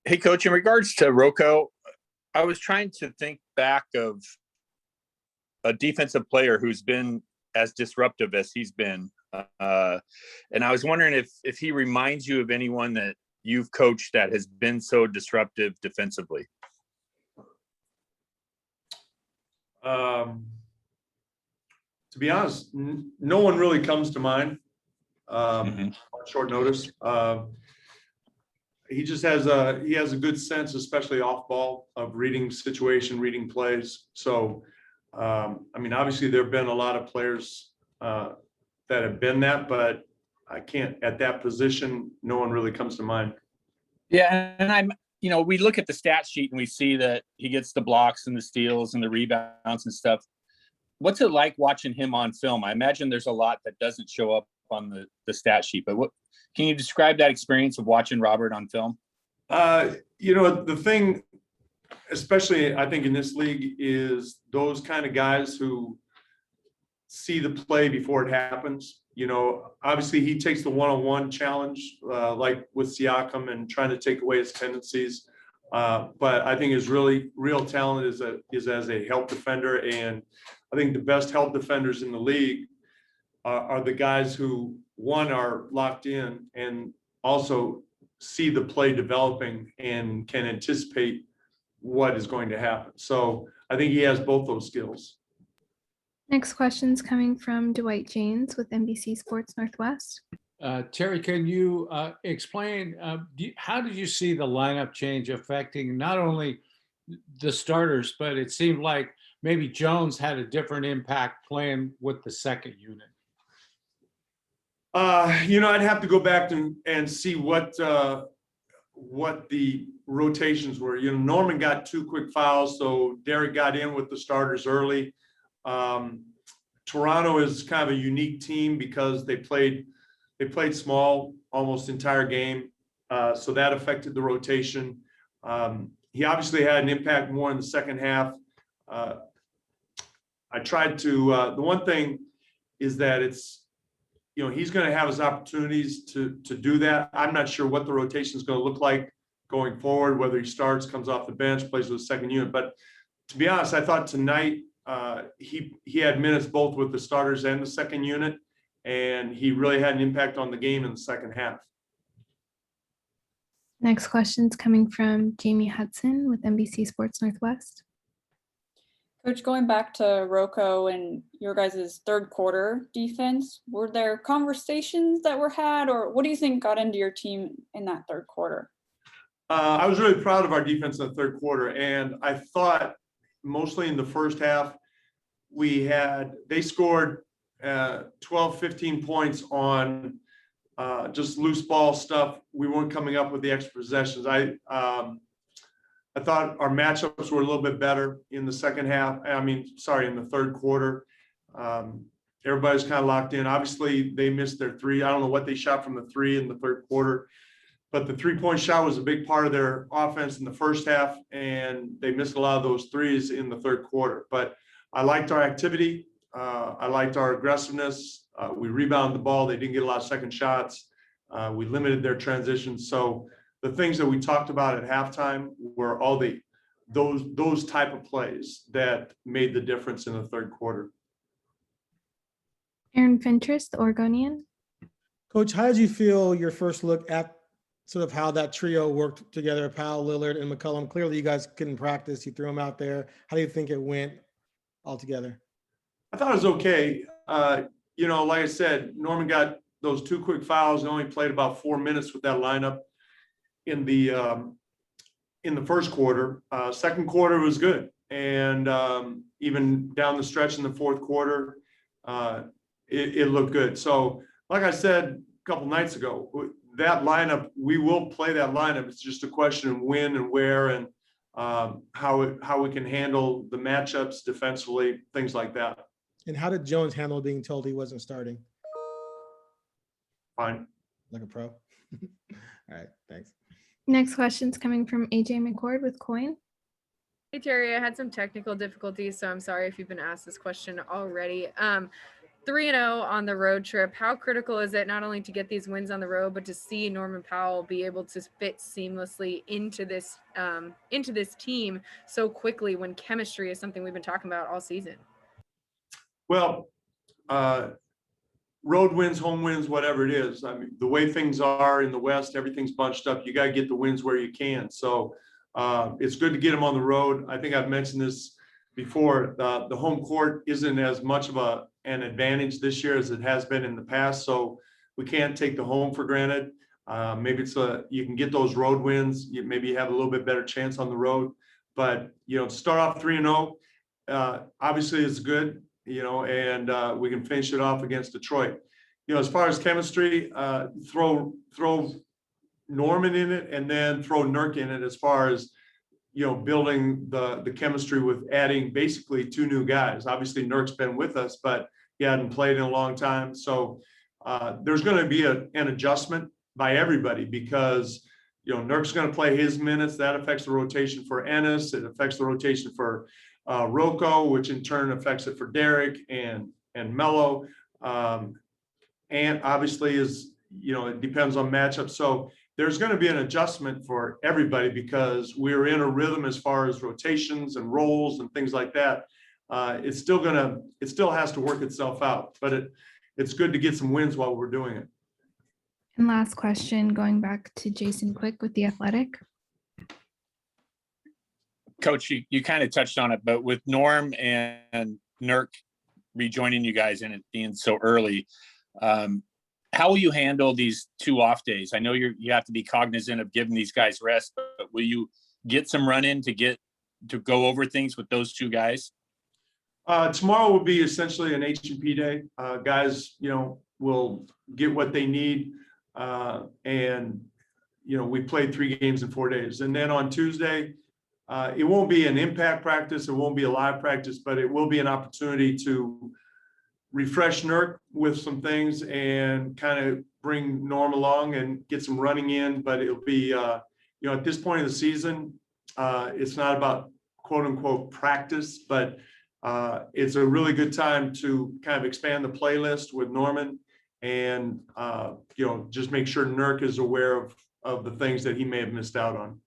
Hey, Coach, in regards to Rocco, I was trying to think back of a defensive player who's been as disruptive as he's been. And I was wondering if he reminds you of anyone that you've coached that has been so disruptive defensively. To be honest, no one really comes to mind on short notice. He just has a good sense, especially off ball, of reading situation, reading plays. So, I mean, obviously there have been a lot of players that have been that, but I can't at that position. No one really comes to mind. Yeah, and we look at the stat sheet and we see that he gets the blocks and the steals and the rebounds and stuff. What's it like watching him on film? I imagine there's a lot that doesn't show up on the stat sheet, but can you describe that experience of watching Robert on film? The thing, especially I think in this league, is those kind of guys who see the play before it happens. Obviously he takes the one-on-one challenge, like with Siakam, and trying to take away his tendencies. But I think his really real talent is as a help defender. And I think the best help defenders in the league are the guys who, one, are locked in and also see the play developing and can anticipate what is going to happen. So I think he has both those skills. Next question is coming from Dwight James with NBC Sports Northwest. Terry, can you explain, how did you see the lineup change affecting not only the starters, but it seemed like maybe Jones had a different impact playing with the second unit? I'd have to go back and see what the rotations were. Norman got 2 quick fouls, so Derek got in with the starters early. Toronto is kind of a unique team because they played small almost entire game, so that affected the rotation. He obviously had an impact more in the second half. I tried to. The one thing is that it's, he's going to have his opportunities to do that. I'm not sure what the rotation is going to look like going forward, whether he starts, comes off the bench, plays with the second unit. But to be honest, I thought tonight he had minutes both with the starters and the second unit, and he really had an impact on the game in the second half. Next question is coming from Jamie Hudson with NBC Sports Northwest. Coach, going back to Rocco and your guys' third quarter defense, were there conversations that were had, or what do you think got into your team in that third quarter? I was really proud of our defense in the third quarter, and I thought mostly in the first half they scored 12, 15 points on just loose ball stuff. We weren't coming up with the extra possessions. I thought our matchups were a little bit better in the second half. In the third quarter. Everybody's kind of locked in. Obviously, they missed their three. I don't know what they shot from the three in the third quarter, but the three-point shot was a big part of their offense in the first half, and they missed a lot of those threes in the third quarter. But I liked our activity. I liked our aggressiveness. We rebounded the ball. They didn't get a lot of second shots. We limited their transitions. So the things that we talked about at halftime were all those type of plays that made the difference in the third quarter. Aaron Fentress, the Oregonian. Coach, how did you feel your first look at sort of how that trio worked together, Powell, Lillard, and McCollum? Clearly, you guys couldn't practice. You threw them out there. How do you think it went all together? I thought it was okay. Like I said, Norman got those 2 quick fouls and only played about 4 minutes with that lineup in the first quarter. Second quarter was good, and even down the stretch in the fourth quarter, it looked good. So, like I said a couple nights ago, that lineup, we will play that lineup. It's just a question of when and where, and how we can handle the matchups defensively, things like that. And how did Jones handle being told he wasn't starting? Fine. Like a pro. All right, thanks. Next question is coming from AJ McCord with Coin. Hey, Terry, I had some technical difficulties, so I'm sorry if you've been asked this question already. 3-0 on the road trip. How critical is it not only to get these wins on the road, but to see Norman Powell be able to fit seamlessly into this team so quickly when chemistry is something we've been talking about all season? Well, road wins, home wins, whatever it is. I mean, the way things are in the West, everything's bunched up. You got to get the wins where you can. So it's good to get them on the road. I think I've mentioned this before. The home court isn't as much of an advantage this year as it has been in the past. So we can't take the home for granted. Maybe you can get those road wins. Maybe you have a little bit better chance on the road. But, to start off 3-0, obviously it's good. And we can finish it off against Detroit. As far as chemistry, throw Norman in it and then throw Nurk in it as far as, building the chemistry with adding basically 2 new guys. Obviously Nurk's been with us, but he hadn't played in a long time. So there's going to be an adjustment by everybody because, Nurk's going to play his minutes. That affects the rotation for Ennis. It affects the rotation for Rocco, which in turn affects it for Derek and Mello. And obviously it depends on matchups. So there's going to be an adjustment for everybody because we're in a rhythm as far as rotations and roles and things like that. It still has to work itself out, but it's good to get some wins while we're doing it. And last question, going back to Jason Quick with The Athletic. Coach, you kind of touched on it, but with Norm and Nurk rejoining you guys and it being so early, how will you handle these 2 off days? I know you have to be cognizant of giving these guys rest, but will you get some run in to go over things with those 2 guys? Tomorrow will be essentially an H&P day. Guys, will get what they need. And we played 3 games in 4 days. And then on Tuesday, it won't be an impact practice. It won't be a live practice, but it will be an opportunity to refresh Nurk with some things and kind of bring Norm along and get some running in. But it'll be, at this point of the season, it's not about quote unquote practice, but it's a really good time to kind of expand the playlist with Norman and, just make sure Nurk is aware of the things that he may have missed out on.